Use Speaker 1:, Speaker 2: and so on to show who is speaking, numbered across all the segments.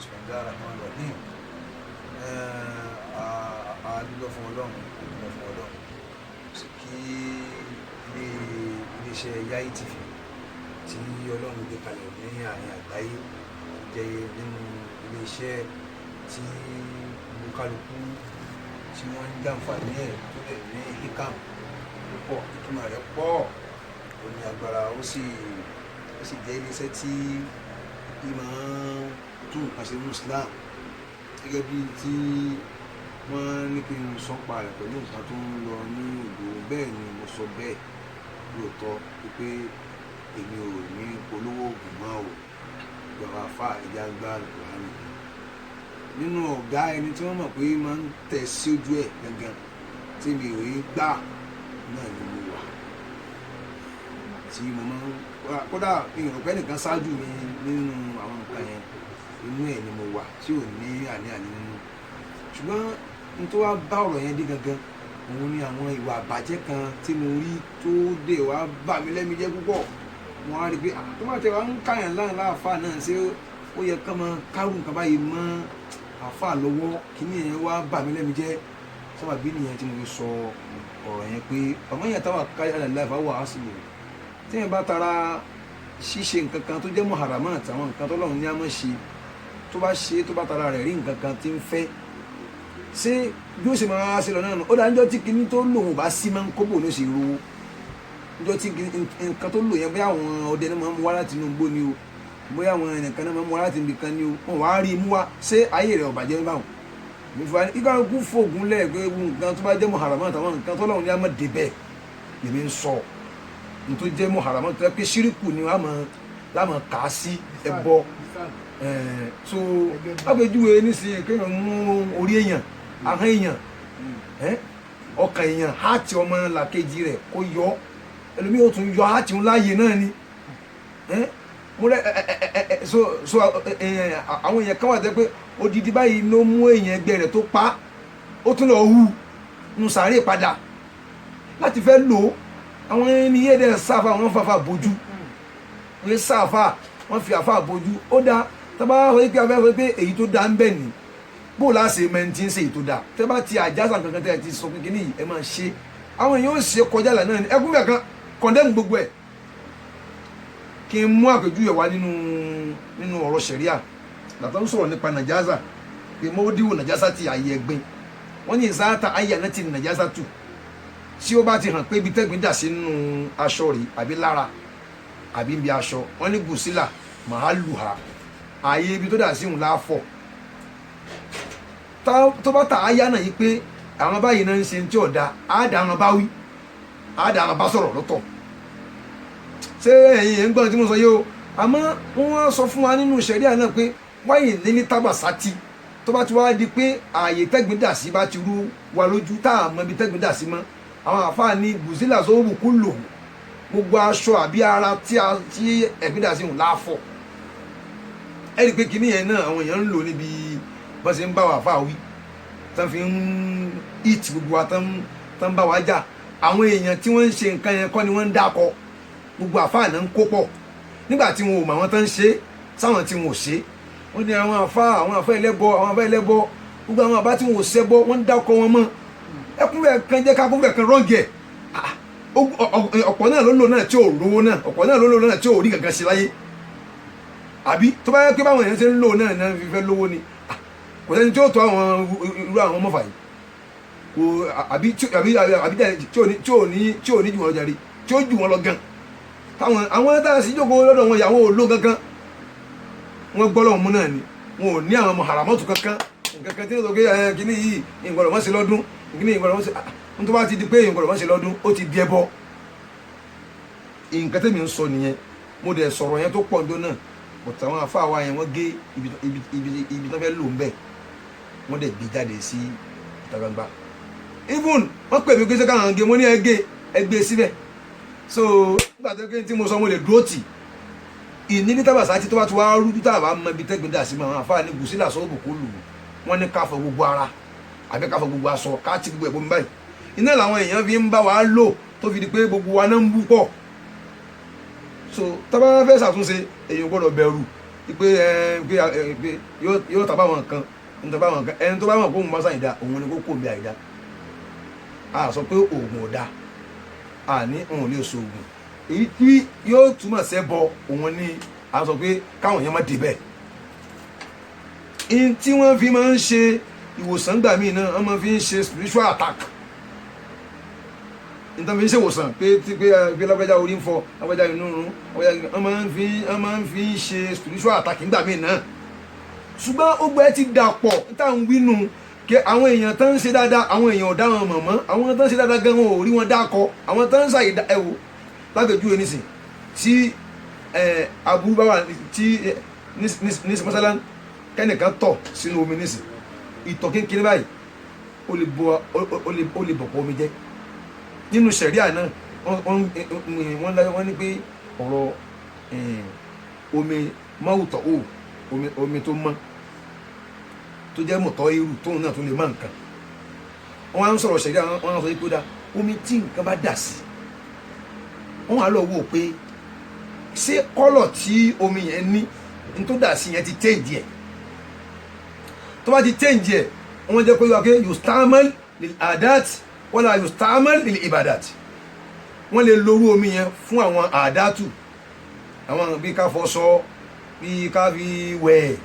Speaker 1: bismillahir rahmanir rahim. Adúgbò fún Ọlọ́run kí iléeṣẹ́ Yayi TV tí Ọlọ́run gbé kalẹ̀ ní àárín àgbáyé jẹ́ nínú iléeṣẹ́ tí olúkálukú tí wọ́n ń jàǹfààní ẹ̀ tó lè ní hikam púpọ̀, ìtumọ̀ rẹ̀ pọ̀, ó ní agbára, ó sì jẹ́ iléeṣẹ́ tí ìmọ̀ tún nǹkan ṣe ní Islam gẹ́gẹ́ bí tí wọ́n ní kí n sọ pa rẹ̀ pẹ̀lú nǹkan tó ń lọ ní ìlú. Bẹ́ẹ̀ ni mo sọ bẹ́ẹ̀ lóòótọ́ pé èmi ò ní polówó oògùn mọ́ o, ìjọba àfà ẹja gbá Al-Qur'ani nínú ọ̀gá ẹni tí wọ́n mọ̀ pé máa ń tẹ̀ sí ojú ẹ̀ gangan tí mi ò rí gbà náà ni mo wà, tí mo máa ń kódà ìrọ̀pẹ́ nìkan ṣáájú mi nínú àwọn nǹkan yẹn, inú ẹ̀ ni mo wà tí ò ní àní-àní nínú. Ṣùgbọ́n n tó wá bá ọ̀rọ̀ yẹn dé gangan, òun ni àwọn ìwà àbàjẹ́ kan tí mo rí tó dé wá bà mí lẹ́mìí jẹ́ púpọ̀. Mo wá rí pé tó bá tẹ wá ń káyàn láàfà náà ṣé ó yẹ ká máa kárù nǹkan báyìí mọ́ àfà lọ́wọ́, kíní yẹn wá bà mí lẹ́mìí jẹ́. Sábàbí nìyẹn tí mo fi sọ ọ̀rọ̀ yẹn pé ọmọ yẹn táwọn káyà láìláìfà wà á sì lò tí yẹn bá tara ṣíṣe nǹkan kan tó jẹ́ muharramat àtàwọn nǹkan tó lọ́run ní a máa ṣe, tó bá ṣe tó bá tara rẹ̀ rí nǹkan kan tí ń fẹ́, ṣé bí ó ṣe máa ṣe lọ náà nù. Ó dá níjọ́ tí kinní tó lòun bá sí máa ń kóbò ní oṣù ro, níjọ́ tí nǹkan tó lò yẹn bóyá àwọn ọdẹ náà máa ń mú wá láti inú igbó ni o, bóyá àwọn ẹnìkan náà máa ń mú wá láti ibì kan ni o, wọn wá rí i mú wá, ṣé ayé rẹ̀ ò bàjẹ́ báwọn. mo fi wá ní kíkà kú fóògùn lẹ́ẹ̀gbẹ́ nǹkan tó bá jẹ́ muharramat àtàwọn nǹkan tó lọ́run ní a máa dé bẹ́ẹ̀ lèmi ń sọ ní tó jẹ́ muharramat tó yẹ pé ṣíríkù ni láàmú kà á sí ẹbọ. So lápèjúwe nísìnyí kéèyàn mú orí èèyàn, ahọ́n èèyàn, ọkàn èèyàn, háàtì ọmọ làkejì rẹ̀ kó yọ, ẹlòmíì ó tún yọ háàtì ńlá yìí náà ni. Mo rẹ so àwọn èèyàn kan wà tẹ́ pé odidi báyìí ló mú èèyàn ẹgbẹ́ rẹ̀ tó pa, ó tún lọ hù nù sàárè padà láti fẹ́ lò ó. Àwọn ẹni yé dẹ̀ sáfà, wọ́n fàfà bójú, wọ́n sáfà, wọ́n fi àfà bójú. Ó dá tábà wọ́n pé afẹ́ wọ́n pé èyí tó dá ń bẹ̀ ní bó láṣẹ mẹ́ntì ń ṣe èyí tó dá, tẹ́ bá ti àjásà kankan tẹ́ ẹ ti sọ pé kíní yìí ẹ máa ṣe, àwọn èèyàn ó ṣe kọjá là náà ni ẹkún bẹ̀ kan kọ̀ndẹ́mù gbogbo ẹ̀. Kí n mú àpèjúwe wá nínú ọ̀rọ̀ ṣẹ̀ríà làtọ́ ń sọ̀rọ̀ nípa nàjásà pé mo díwò nàjásà ti àyè ẹ̀gbin. Wọ́n ní ìsáàtà ayé àná ti nàjásà tù tí ó bá ti hàn pé ibi tẹ́gbìn dà sí nínú aṣọ rí àbí lára àbí ibi aṣọ, wọ́n ní gùsílà màálùhà, ààyè ibi tó dà sí òun láàfọ̀. Tó bá ta àyà náà yìí pé àwọn báyìí náà ń ṣe tí ọ̀dà, àádà àwọn bá wí, àádà àwọn bá sọ̀rọ̀ lọ́tọ̀. Ṣé ẹ̀yin ẹ̀ ń gbọ́n tí mo sọ yìí o? Àmọ́ wọ́n wá sọ fún wa nínú ṣẹ̀ríà náà pé wáyé ní tábàsátì tó bá ti wá di pé ààyè tẹ́gbìn dà sí bá ti rú wa lójú tá a mọ ibi tẹ́gbìn dà sí mọ́, àwọn àfáà ní gùsílà sóòrù kú lò gbogbo aṣọ àbí ara tí ẹ̀gbìn dà sí òun láàfọ̀. Ẹ rí i pé kinní yẹn náà àwọn èèyàn ń lò níbi bọ́n ṣe ń bá wa àfáà wí, tán fi ń ìtì gbogbo wa tán bá wa jà. Àwọn èèyàn tí wọ́n ń ṣe nǹkan yẹn kọ́ ni wọ́n ń dákọ̀, gbogbo àfáà náà ń kó pọ̀ nígbà tí wọn ò mọ àwọn tán ń ṣe sáwọn tí wọn ò ṣe. Wọ́n ní àwọn àfáà ẹlẹ́bọ, gbogbo àwọn àbá tí wọn ò ṣẹbọ wọ́n ń dákọ̀ wọn mọ́. Ẹkúnbẹ̀ kan jẹ́ ká kúnbẹ̀ kan rọ́ọ̀gì ẹ̀. Ọ̀pọ̀ náà ló lò náà tí ò rówó náà, ọ̀pọ̀ náà ló lò náà tí ò rí kankan ṣe láyé. Àbí tó bá yẹ pé báwọn èèyàn ṣe ń lò náà náà fi fẹ́ lówó ni, kò sẹ́ni tí ó tó àwọn irú àwọn ọmọ fàyè kò àbí tí ò ní jù wọn lọ jàre, tí ó jù wọn lọ gan. Àwọn tá a sì jókòó lọ́dọ̀ wọn ìyàwó òló kankan, wọ́n gbọ́ lọ́wọ́ mú náà ni, wọn ò ní àwọn muharramatu kankan tí ó sọ pé kíní yìí ìgbọ̀dọ̀ mọ́ sí lọ́dún, kíní ìgbọ̀dọ̀ mọ́ sí n tó bá ti di pé ìgbọ̀dọ̀ mọ́ sí lọ́dún ó ti di ẹbọ. Nǹkan tẹ́mi ń sọ nìyẹn, mo dẹ̀ sọ̀rọ̀ yẹn tó pọ̀ ńdó náà, bọ̀tà àwọn afáà wa yẹn wọ́n gé ibi tó fẹ́ lò ń bẹ̀, wọ́n dẹ̀ gbé jáde sí ìta gbangba. Even wọ́n pè mí pé ṣé káwọn gé, mo ní ẹgbẹ́ síbẹ̀. So nígbà tó kí tí mo sọ mo lè dúró tì ìní ní tábàsátì tó bá ti wá rújú tá a bá mọ ibi tẹ́gbìn dà sí mọ́ àwọn àfáà ní gùsílà sọ́ọ̀bù kó lù wọ́n ní káfọ gbogbo ara àbí káfọ gbogbo aṣọ káàtì gbogbo ẹ̀bùn báyìí. Iná làwọn èèyàn fi ń bá wa lò tó fi di pé gbogbo wa náà ń bú pọ̀. So tábà fẹ́ ṣàtúnṣe èèyàn gbọ́dọ̀ bẹ̀rù pé yóò tàbá wọn kan ẹni tó bá wọn kó òun bá sáyìn dá òun ni kó kó bí àìdá a sọ pé oògùn ò dá a ní òun lè so oògùn èyí tí yóò túmọ̀ sẹ́ bọ òun ni a sọ pé káwọn yẹn má débẹ̀ in tí wọ́n fi máa ń ṣe ìwòsàn gbà míì náà wọ́n máa fi ń ṣe spiritual attack nítorí fi ń ṣe ìwòsàn pé lágbájá orí ń fọ́ lágbájá inú rún wọ́n máa ń fi ń ṣe spiritual attack nígbà míì náà ṣùgbọ́n ó gbẹ́ ti dàpọ̀ táwọn wínú kí àwọn èèyàn tán ń ṣe dáadáa àwọn èèyàn ọ̀dá wọn mọ̀mọ́ àwọn tán ń ṣe dáadáa gan wọn ò rí wọn dákọ àwọn tán ń ṣàyè ẹ̀wò lágbèjú ẹnìsìn tí aburú bá wà tí ní mọ́sálán kẹ́nìkan tọ̀ sínú omi nísìn ìtọ̀ kékeré báyìí ó lè bọ̀pọ̀ omi jẹ́ nínú ṣẹ̀ríà náà wọ́n ní pé ọ̀rọ̀ omi máwùtọ̀ omi tó mọ́ tó jẹ́ mọ̀tọ́ irú tóun náà tó lè má nǹkan wọ́n á ń sọ̀rọ̀ ṣẹ̀ríà wọ́n á sọ pé ó dá omi tí nǹkan bá dà sí wọ́n á lọ wò pé ṣé kọ́lọ̀ tí omi yẹn ní ní tó dà sí yẹn ti change ẹ̀ tó bá ti change ẹ̀ wọ́n jẹ́ pé wọ́n yustamal lil adat wala yustamal lil ibadat wọ́n lè lórú omi yẹn fún àwọn àdátù àwọn bí ká fọṣọ bí ká fi wẹ̀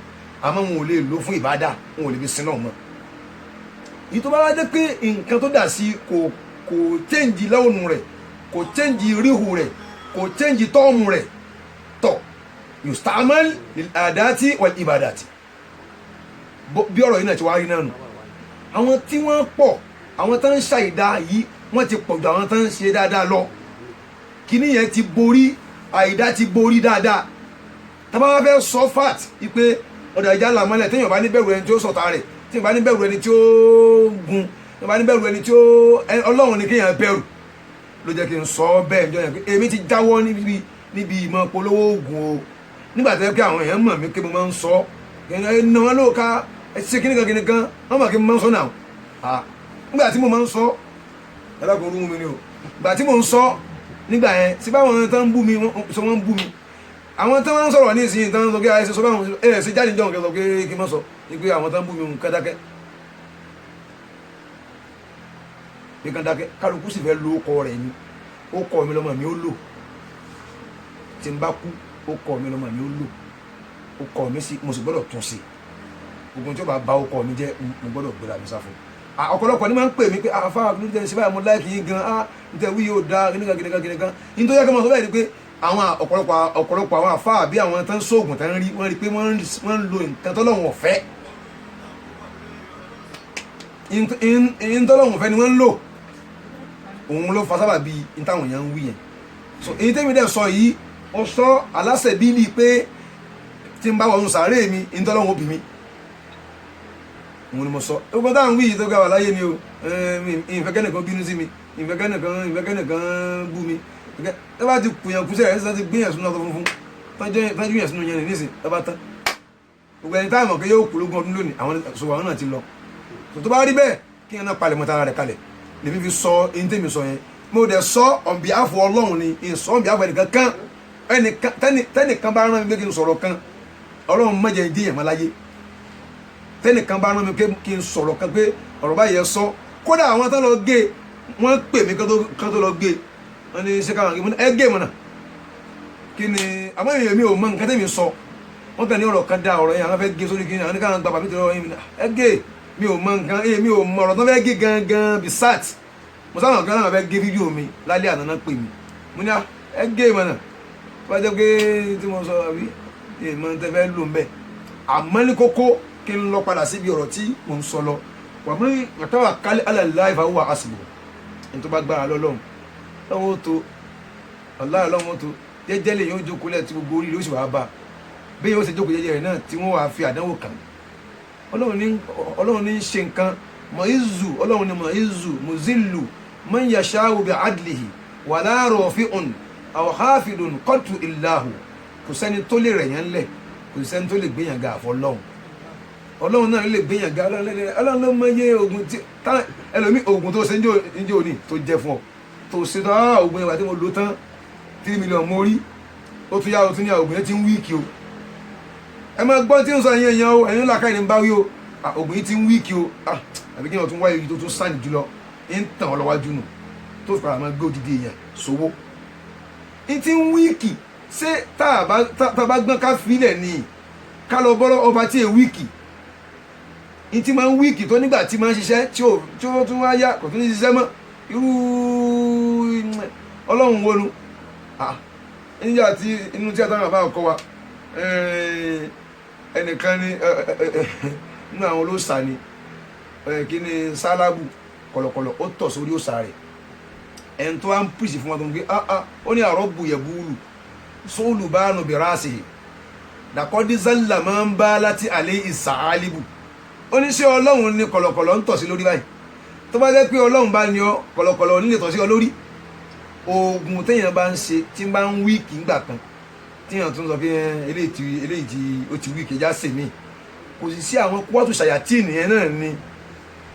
Speaker 1: àmọ́ wọn ò lè lò fún ìbádà wọn ò lè fi sin náà mọ́ yìí tó bá wá dé pé nǹkan tó dà sí kò change lọ́wọ́nù rẹ̀ kò change ríhù rẹ̀ kò change tọ́ọ̀mù rẹ̀ tọ̀ yustamal lil adati wal ibadati bí ọ̀rọ̀ yìí náà ti wá rí náà nù àwọn tí wọ́n pọ̀ àwọn tó ń ṣàìdá yìí wọ́n ti pọ̀ ju àwọn tó ń ṣe dáadáa lọ kíní yẹn ti borí àìdá ti borí dáadáa tá bá wá fẹ́ sọ fat wípé ọ̀dọ̀ ìjà làmọ́lẹ̀ téèyàn bá ní bẹ̀rù ẹni tí ó sọ̀tà rẹ̀ téèyàn bá ní bẹ̀rù ẹni tí ó gun téèyàn bá ní bẹ̀rù ẹni tí ó ọlọ́run ní kéèyàn bẹ̀rù ló jẹ́ kí n sọ bẹ́ẹ̀ jọ yẹn pé èmi ti jáwọ́ níbi ìmọ̀ polówó oògùn o nígbà tó yẹ kí àwọn èèyàn mọ̀ mí pé mo máa ń sọ ẹ̀nà wọn ló ká ṣe kíní kan wọ́n mọ̀ kí n máa ń sọ náà nígbà tí mo máa ń sọ ẹlẹ́kùn orú mi ni o ìgbà tí mo ń sọ nígbà yẹn sí báwọn tán ń bú mi sọ wọ́n ń bú mi àwọn tán ń sọ̀rọ̀ ní ìsìn tán ń sọ pé àìsí sọ báwọn ṣe jáde jọ̀hún kẹsọ pé kí n má sọ ní pé àwọn tán ń bú mi nǹkan dákẹ́ nǹkan dákẹ́ kálukú sì fẹ́ lo ọkọ rẹ̀ ni ó kọ́ mi lọ́mọ mi ó lò tí n bá kú ó kọ́ mi lọ́mọ mi ó lò ó kọ́ mi sí mo sì gbọ́dọ̀ tún sí gbogbo tí ó bá ba ọkọ mi jẹ́ mo gbọ́dọ̀ gbéra mi sáfún ọ̀pọ̀lọpọ̀ ní máa ń pè mí pé àfáà ní tẹ́lẹ̀ sí báyìí mo láìkì yín gan nítorí wí yóò dá gíníkan ní tó yẹ kí wọ́n sọ bẹ́ẹ̀ ni pé àwọn ọ̀pọ̀lọpọ̀ àwọn àfáà bí àwọn tán sóògùn tán rí wọ́n rí pé wọ́n ń lo nǹkan tọ́lọ́hun ọ̀fẹ́ ìntọ́lọ́hun ọ̀fẹ́ ni wọ́n ń lò òun ló fa sábà bí ìtàwọn èèyàn ń wí yẹn so èyí tẹ́mi dẹ̀ sọ yìí ó sọ aláṣẹ bílí pé tí n bá wọnú sàárè mi ìntọ́lọ́hun òbí mi òun ni mo sọ ogun táwọn wí yìí tó gbà wà láyé mi o ìfẹ́kẹ́nìkan bínú sí mi ìfẹ́kẹ́nìkan bú mi ẹ bá ti kùyàn kúṣẹ́ ẹ̀ ṣe ti gbìyànjú sínú ọtọ funfun tọ́jú yẹn sínú yẹn nísìn ẹ bá tán gbogbo ẹni táwọn ọ̀kẹ́ yóò kú lógún ọdún lónìí àwọn ìṣòwò àwọn náà ti lọ tó bá rí bẹ́ẹ̀ kí ẹ náà palẹ̀ mọ́ tara rẹ̀ kalẹ̀ lèmi fi sọ eyín tèmi sọ yẹn mo dẹ̀ sọ on behalf Ọlọ́run ni ìsọ on behalf ẹnìkan kan tẹ́nìkan bá rán mi pé kí n sọ̀rọ̀ kan Ọlọ́run má jẹ́ ìdíyàn má láyé tẹ́nìkan bá rán mi pé kí n sọ̀rọ̀ kan pé ọ̀rọ̀ báyìí ẹ sọ kódà àwọn tán lọ gé wọ́n pè mí kán tó lọ gé wọ́n ní ṣé káwọn ẹ gé mọ̀nà kí ni àmọ́ èèyàn mi ò mọ nǹkan tẹ́mi sọ wọ́n kàn ní ọ̀rọ̀ kan dá ọ̀rọ̀ yẹn àwọn fẹ́ gé sórí kí ni àwọn ní káwọn gbàgbà mi tó lọ́wọ́ yín ẹ gé mi ò mọ nǹkan mi ò mọ ọ̀rọ̀ tó fẹ́ gé gangan bí sat mo sáwọn kan náà fẹ́ gé fídíò mi lálẹ́ àná náà pè mí mo ní ẹ gé mọ̀nà tó bá jẹ́ pé tí mo sọ àbí èèmọ̀ tẹ́ fẹ́ lò ń bẹ̀ àmọ́ ní kókó kí n lọ padà síbi ọ̀rọ̀ tí mo ń sọ lọ wà mú àtàwà kálí alàlá ìfàwọ́ àsìbò ní tó bá gbára lọ́lọ́run lọ́wọ́ tó ọ̀lára lọ́wọ́ tó jẹ́jẹ́ lè yóò jókòó lẹ̀ tí gbogbo orí ló sì wá bá bí yóò ṣe jókòó jẹ́jẹ́ rẹ̀ náà tí wọ́n wá fi àdánwò kàn ọlọ́run ní ṣe nǹkan mọ̀ízù ọlọ́run ní mọ̀ízù mùzílù man yasha'u bi adlihi wala rafi'un aw hafidun qattu illahu kò sẹ́ni tó lè rẹ̀yàn lẹ̀ kò sẹ́ni tó lè gbéyàn ga àfọlọ́run ọlọ́run náà lè gbéyàn ga ọlọ́run ló mọ iye oògùn tí ẹlòmí oògùn tó ṣe ń jẹ́ òní tó jẹ fún ọ tó ṣe tán oògùn ìwà tí mo lò tán 3 million mo rí ó tún yá o tún ní oògùn yẹn ti ń wíìkì o ẹ máa gbọ́ tí ń sọ ẹ̀yin èèyàn o ẹ̀yin làkàì ní bá wí o ògùn yìí ti ń wíìkì o àbí kí wọ́n tún wáyé yìí tó tún sáànì jùlọ ń tàn ọ́ lọ́wájú nù tó fara máa gbé òdìdí èèyàn sówó ń ti ń wíìkì ṣé tá a bá gbọ́n ká filẹ̀ ni ká lọ bọ́rọ̀ ọba tí è wíìkì ń ti máa ń wíìkì tó nígbà tí máa ń ṣiṣẹ́ tí ó tún wá yá kò tún ní ṣiṣẹ́ mọ́ irú ọlọ́run wọnú nígbà tí inú tí àtàwọn àbá ọkọ wa ẹnìkan ní nínú àwọn olóòṣà ni kí ni sálábù kọ̀lọ̀kọ̀lọ̀ ó tọ̀ sórí òòṣà rẹ̀ ẹni tó wá ń pèsè fún wa tó ń gbé ó ní àrọ́ bù yẹ̀búlù sóòlù bá nù bẹ̀rẹ̀ àṣẹ dàkọ́dí zálà máa ń bá láti àlẹ́ ìsàálìbù ó ní ṣé ọlọ́run ní kọ̀lọ̀kọ̀lọ̀ ń tọ̀ sí lórí báyìí tó bá jẹ́ pé ọlọ́run bá ní ọ kọ̀lọ̀kọ̀lọ̀ nílé tọ̀ sí ọ lórí oògùn téèyàn bá ń ṣe tí ń bá ń wíìkì ńgbà kan téèyàn tún sọ pé eléyìí tí ó ti wíìkì já sèmí kò sì sí àwọn kúwàtú ṣàyàtìnì yẹn náà ni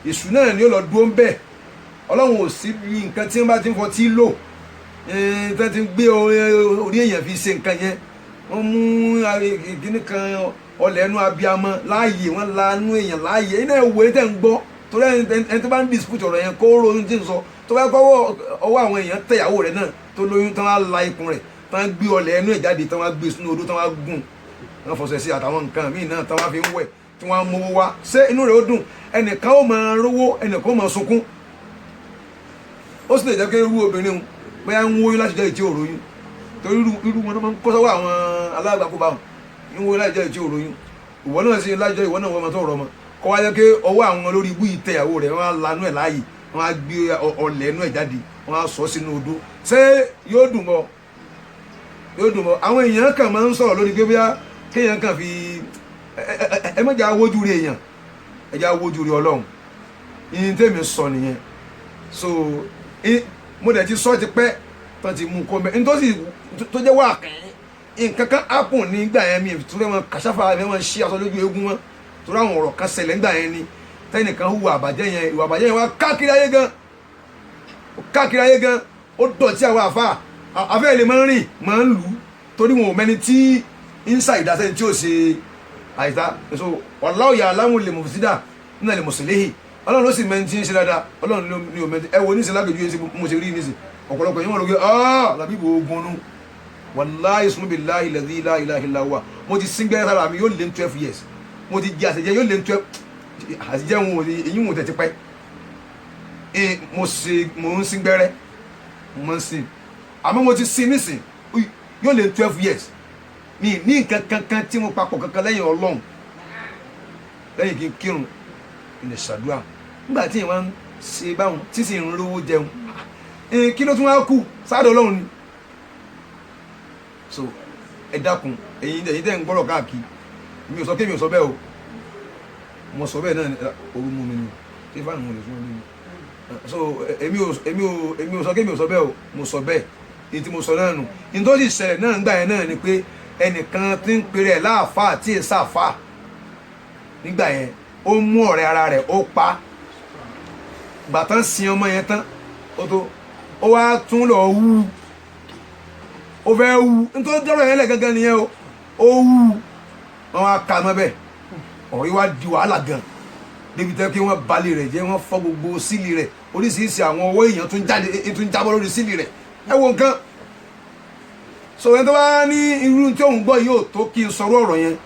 Speaker 1: èṣù náà ni ó lọ dúró ń bẹ̀ ọlọ́run ò sí bí nǹkan tí wọ́n bá ti ń fọtí lò tí wọ́n ti ń gbé orí èèyàn fi ṣe nǹkan yẹn wọ́n mú ìkíní kan ọlẹ́nu abiyamọ láàyè wọ́n lanú èèyàn láàyè iná ìwé tẹ̀ ń gbọ́ torí ẹni tó bá ń dispute ọ̀rọ̀ yẹn kó ronú tí ń sọ tó bá kọ́ ọwọ́ àwọn èèyàn tẹ̀yàwó rẹ̀ náà tó lóyún tán á la ikùn rẹ̀ tán gbé ọlẹ̀ ẹnu ẹ̀ jáde tán wá gbé sínú odó tán wá gùn wọ́n fọṣẹ sí àtàwọn nǹkan míì náà tán wá fi ń wẹ̀ tí wọ́n á mówó wá ṣé inú rẹ̀ ó dùn ẹnìkan ó máa rówó ẹnìkan ó máa sunkún ó sì lè jẹ́ pé irú obìnrin bóyá ń wóyún láti jẹ́ ìtí òròyún torí irú wọn máa ń kó sọ́wọ́ àwọn alágbàkóbá wọn ń wóyún láti jẹ́ ìtí òròyún ìwọ náà sì láti jẹ́ ìwọ náà wọ́n máa tó rọ ọmọ kọ́ wá jẹ́ pé ọwọ́ àwọn olórí ibú yìí tẹ̀yàwó rẹ̀ wọ́n á lanú ẹ̀ láàyè wọ́n á gbé ọlẹ̀ ẹnu ẹ̀ jáde wọ́n á sọ sínú odó ṣé yóò dùn mọ́ àwọn èèyàn kan máa ń sọ̀rọ̀ lórí pé bóyá kéèyàn kan fi ẹ mọ̀jà wójú rí èèyàn ẹ̀já wójú rí ọlọ́run ìyìn tèmi sọ nìyẹn so mo dẹ̀ ti sọ ti pẹ́ tán ti mú kó mẹ́ nítòsí tó jẹ́ wà nǹkan kan ápùn nígbà yẹn mi tó fẹ́ wọn kàṣáfà fẹ́ wọn ṣí aṣọ lójú eégún wọn torí àwọn ọ̀rọ̀ kan ṣẹlẹ̀ nígbà yẹn ni tẹ́nìkan hùwà àbàjẹ́ yẹn ìwà àbàjẹ́ yẹn wá káàkiri ayé gan ó dọ̀tí àwọn àfẹ́ ilé máa ń rìn máa ń lù ú torí wọn ò mẹ́ni tí ń sa ìdásẹ́ni tí ó ṣe àìsá so wallahu ya'lamu lil mufsida minal muslihi ọlọ́run ló sì mẹ́ni tí ń ṣe dáadáa ọlọ́run ní o mẹ́ni ẹ wo níṣẹ́ lágbèjú yẹn sí mo ṣe rí níṣẹ́ ọ̀pọ̀lọpọ̀ yẹn wọ́n lọ gbé làbíbò ogun nù wallahi sunu billahi alladhi la ilaha illa huwa mo ti sín gbẹ́rẹ́ sára mi yóò lé 12 years mo ti jẹ àṣejẹ yóò lé 12 àṣejẹ wọn èyí wọn tẹ̀ ti pẹ́ mo ń sín gbẹ́rẹ́ mo ń sín àmọ́ mo ti sín nísìn yóò lé 12 years mi ní nǹkan kankan tí mo papọ̀ kankan lẹ́yìn ọlọ́run lẹ́yìn kí n kírun ilẹ̀ ṣàdúrà nígbà tí ìwọ́n ń ṣe báwọn tí sì ń rówó jẹun kí ló tún wá kù sáàdọ̀ ọlọ́run ni so ẹ dákun ẹ̀yin tẹ́ ń gbọ́rọ̀ káàkiri mi ò sọ pé mi ò sọ bẹ́ẹ̀ o mo sọ bẹ́ẹ̀ náà ni ooru mú mi ni tí fáànù mo lè fún mi ni so èmi ò sọ pé mi ò sọ bẹ́ẹ̀ o mo sọ bẹ́ẹ̀ ní tí mo sọ náà nù ní tó sì ṣẹlẹ̀ náà nígbà yẹn náà ni pé ẹnìkan tí ń pèrè ẹ̀ láàfáà tí ì sáàfáà nígbà yẹn ó mú ọ̀rẹ́ ara rẹ̀ ó pa gbàtán sin ọmọ yẹn tán ó wá tún lọ wú ó fẹ́ wú nítorí jọ́rọ̀ yẹn lẹ̀ gangan nìyẹn ó wú wọn á ka mọ́ bẹ́ẹ̀ ọ̀rẹ́ wá di wàhálà gan débi tẹ́ kí wọ́n balẹ̀ rẹ̀ jẹ́ wọ́n fọ́ gbogbo sílì rẹ̀ oríṣiríṣi àwọn owó èèyàn tún jábọ́ lórí sílì rẹ̀ ẹ wo nǹkan so ẹni tó bá ní irú tí òun gbọ́ yóò tó kí n sọ̀rọ̀ ọ̀rọ̀ yẹn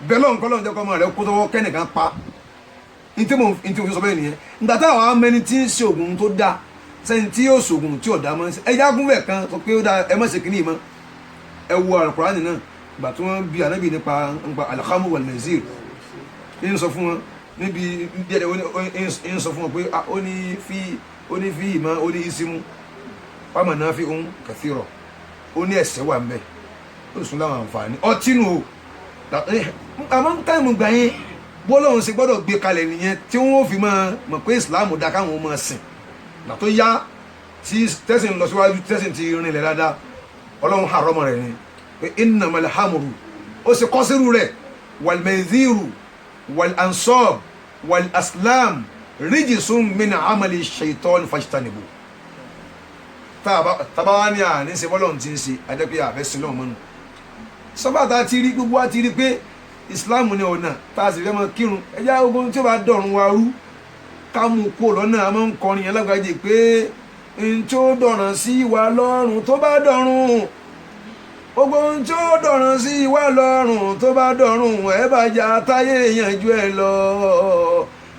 Speaker 1: bẹ́ẹ̀ lọ́n kọ́ lọ́n jẹ́ kọ́ ọmọ rẹ̀ kó tọwọ́ kẹ́nìkan pa ní tí mo fi sọ bẹ́ẹ̀ nìyẹn nígbà táwọn amẹni tí ń ṣe ògùn tó dáa sẹ́ni tí yóò ṣògùn tí ò dá mọ́ ẹ jágún bẹ̀ kan sọ pé ó dáa ẹ má ṣe kínní mọ́ ẹ wo Al-Qur'ani náà ìgbà tí wọ́n bi ànábì nípa al-khamr wal-maisir ń sọ fún wọn níbi díẹ̀ ń sọ fún wọn pé ó ní fi ìmọ̀ ó ní isimu wa manafi'un kathira ó ní ẹ̀ṣẹ̀ wà ń bẹ̀ ó sùn láwọn àǹfààní ọtí nù o àmọ́ táìmù gbà yẹn bọ́lọ́run ṣe gbọ́dọ̀ gbé kalẹ̀ nìyẹn tí wọ́n fi máa mọ̀ pé ìsìláàmù dá káwọn máa sìn gbà tó yá tí tẹ́sìn lọ síwájú tẹ́sìn ti rinlẹ̀ dáadáa ọlọ́run harọ́mọ rẹ̀ ni pé innamal hamru ó ṣe kọ́sírù rẹ̀ wal maisiru wal ansab wal aslam rijsun min amali shaitan fajtanibu tàbá wá ní àní ṣe bọ́lọ́run ti ń ṣe adẹ́pẹ́ àfẹ́sìn náà mọ́nu sọ́bàtà ti rí gbogbo wa ti rí pé Islam ní ọ̀nà tá a sì fẹ́ mọ kírun ẹjá ogun tí ó bá dọ̀run wa rú ká mú kó lọ́nà a máa ń kọrin yẹn lágbàjì pé n tí ó dọ̀ràn sí wa lọ́rùn tó bá dọ̀run gbogbo n tí ó dọ̀ràn sí wa lọ́rùn tó bá dọ̀run ẹ bá jẹ́ àtàyè yanjú ẹ lọ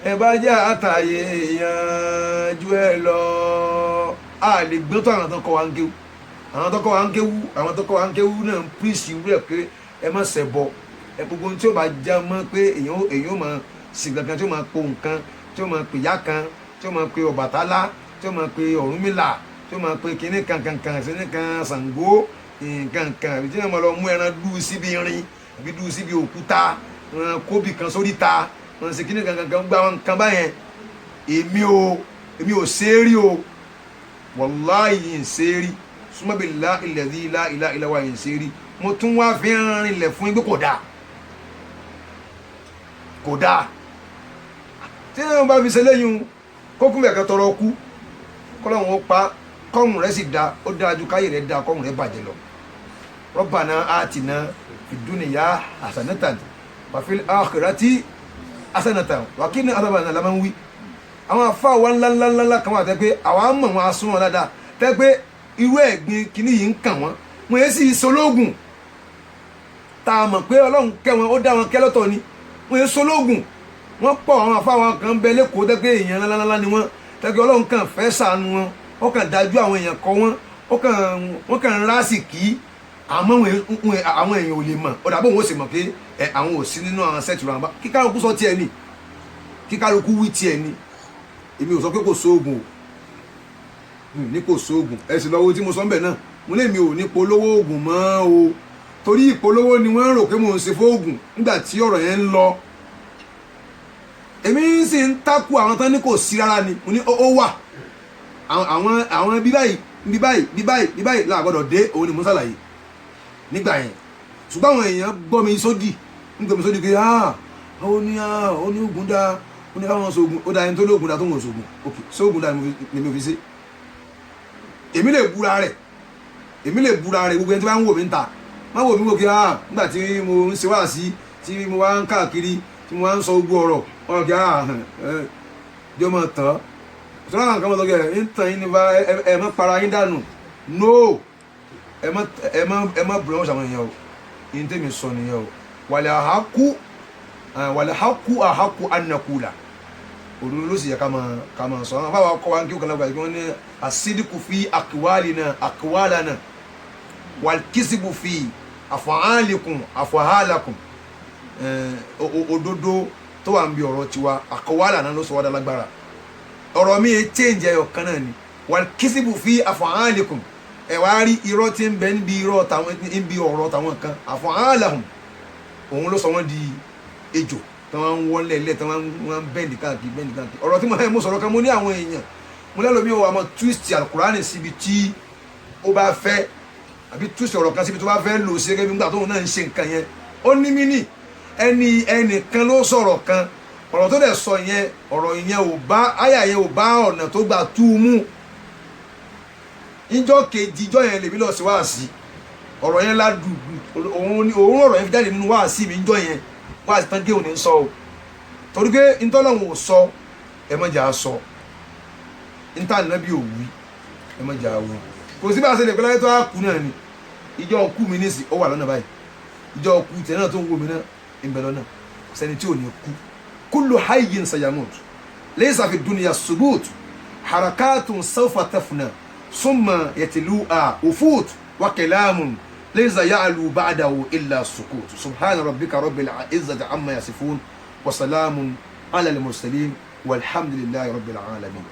Speaker 1: ẹ bá jẹ́ àtàyè yanjú ẹ lọ. A lè gbé tó àwọn tó kọ́ wa ń kéwú àwọn tó kọ́ wa ń kéwú àwọn tó kọ́ wa ń kéwú náà ń pírísì rẹ̀ pé ẹ má ṣẹbọ ẹ gbogbo tí ó bá já mọ́ pé èèyàn ó máa sìn kankan tí ó máa po nǹkan tí ó máa pè yá kan tí ó máa pe Ọbàtálá tí ó máa pe Ọ̀rúnmìlà tí ó máa pe kinní kankankan kinní kan Ṣàngó nkankan àbí tí wọ́n máa lọ mú ẹran dú síbi irin àbí dú síbi òkúta kóbì kan sórí ta wọ́n ṣe kinní kankan gbá wọn kan báyẹn èmi ò ṣe é rí o wàláhì ń ṣe é rí súnmọ́ billahi alladhi la ilaha illa huwa ń ṣe é rí mo tún wá fi ń rinlẹ̀ fún yín pé kò dáa tí wọ́n bá fi ṣe lẹ́yìn kókún bẹ̀ẹ̀ tọrọ kú kọ́lọ́hún ó pa kọ́rùn rẹ̀ sì da ó dáa ju káyè rẹ̀ da kọ́rùn rẹ̀ bàjẹ́ lọ. Rabbana atina fid dunya hasanatan wa fil akhirati hasanatan wa qina adhaban nar la máa ń wí. àwọn afá wa ńláńláńlá kan wà tẹ́ pé àwa mọ̀ wọn asún wọn dáadáa tẹ́ pé irú ẹ̀gbin kìíní yìí ń kàn wọ́n wọn yẹn sì sológun tá a mọ̀ pé Ọlọ́run kẹ́ wọn ó dá wọn kẹ́ lọ́tọ̀ ni wọn yẹn sológun wọ́n pọ̀ àwọn afá wọn kan bẹ lẹ́kọ̀ọ́ tẹ́ pé èèyàn ńláńlá ni wọ́n tẹ́ pé Ọlọ́run kàn fẹ́ ṣàánú wọn ó kàn dájú àwọn èèyàn kọ wọ́n kàn ń rásì kí àmọ́ àwọn èèyàn ò lè mọ̀ ó dàbọ̀ wọn ó sì mọ̀ pé àwọn ò sí nínú àwọn sẹ́ẹ̀tì ràǹbá kíkálukú sọ tiẹ̀ ni kíkálukú wí tiẹ̀ ni èmi ò sọ pé kò sóògùn o ní kò sóògùn ẹ sì lọ́wọ́ tí mo sọ ń bẹ̀ náà mo lè mi ò ní polówó oògùn mọ́ o torí ìpolówó ni wọ́n rò pé mò ń ṣe fóògùn nígbà tí ọ̀rọ̀ yẹn ń lọ èmi sì ń takú àwọn tán ní kò sí rárá ni mo ní ó wà àwọn bí báyìí láàgbọ́dọ̀ dé òun ni mo ṣàlàyé nígbà yẹn ṣùgbọ́n àwọn èèyàn gbọ́ mi sódì nígbà mi sódì pé ó ní oògùn dáa ó ní káwọn sóògùn ó dáa ẹni tó lóògùn dáa tó ń wọ̀ sóògùn ok sóògùn dáa ni mo fi ṣe èmi lè búra rẹ̀ gbogbo ẹni tí wọ́n ń wò mí ń ta má wò mí wò kí nígbà tí mo ń ṣe wá sí tí mo wá ń káàkiri tí mo wá ń sọ gbogbo ọ̀rọ̀ kí jọ mọ̀ tán sọ́nà àwọn kan mọ̀ tọ́kẹ́ ń tàn yín nípa ẹ má para yín dànù no ẹ má bùrọ̀ wọ́n ṣàwọn èèyàn o yín tèmi sọ nìyẹn o wàlẹ̀ àhákú ànàkúlà òdòdó ló sì yẹ ká máa sọ àwọn afáwà kọ́ wa ń kí ó kan lágbàá wọ́n ní àsídìkù fi àkíwálana wàlkísìbù fi àfàhálàkùn òdodo tó wà ń bí ọ̀rọ̀ tiwa àkíwálana ló sọ wá dá lágbára ọ̀rọ̀ mi yẹn change ẹyọ kan náà ni wàlkísìbù fi àfàhálàkùn ẹ wá rí irọ́ tí ń bẹ níbi ọ̀rọ̀ tàwọn kan àfàhálàkùn òun ló sọ wọ́n di ejò tí wọ́n ń wọ́n lẹ́lẹ́ tí wọ́n ń bẹ́ǹdì káàkiri ọ̀rọ̀ tí mo sọ̀rọ̀ kan mo ní àwọn èèyàn mo lẹ́lòmí o àmọ́ twist alukurani síbi tí ó bá fẹ́ àbí twist ọ̀rọ̀ kan síbi tó bá fẹ́ lò sí gẹ́gẹ́ bí nígbà tóun náà ń ṣe nǹkan yẹn ó ní mí nì ẹnìkan ló sọ̀rọ̀ kan ọ̀rọ̀ tó dẹ̀ sọ yẹn ọ̀rọ̀ yẹn ò bá àyà yẹn ò bá ọ̀nà tó gbà tú u mú ìjọ kejì ìjọ yẹn lèmi lọ sí wáàsí ọ̀rọ̀ yẹn ládùú òun ọ̀rọ̀ yẹn fi jáde nínú wáàsí mi ìjọ yẹn wáàsí tán gé òní sọ o torí pé ntọ́lọ́hún ò sọ ẹ má jà á sọ ntá nàbí ò wí ẹ má jà á wí kò sí bá a ṣe lè pẹ́ láyé tó á kú náà ni ìjọ kú mi nísì ó wà lọ́nà báyìí ìjọ kú tẹ̀ náà tó ń wò mí náà ń bẹ lọ́nà sẹ́ni tí ò ní kú kullu hayyin sayamut laysa fi dunya subut harakatun sawfa tafna summa yatlu'a ufut wa kalamun ليس يعلو بعده إلا السكوت سبحان ربك رب العزة عما يصفون وسلام على المرسلين والحمد لله رب العالمين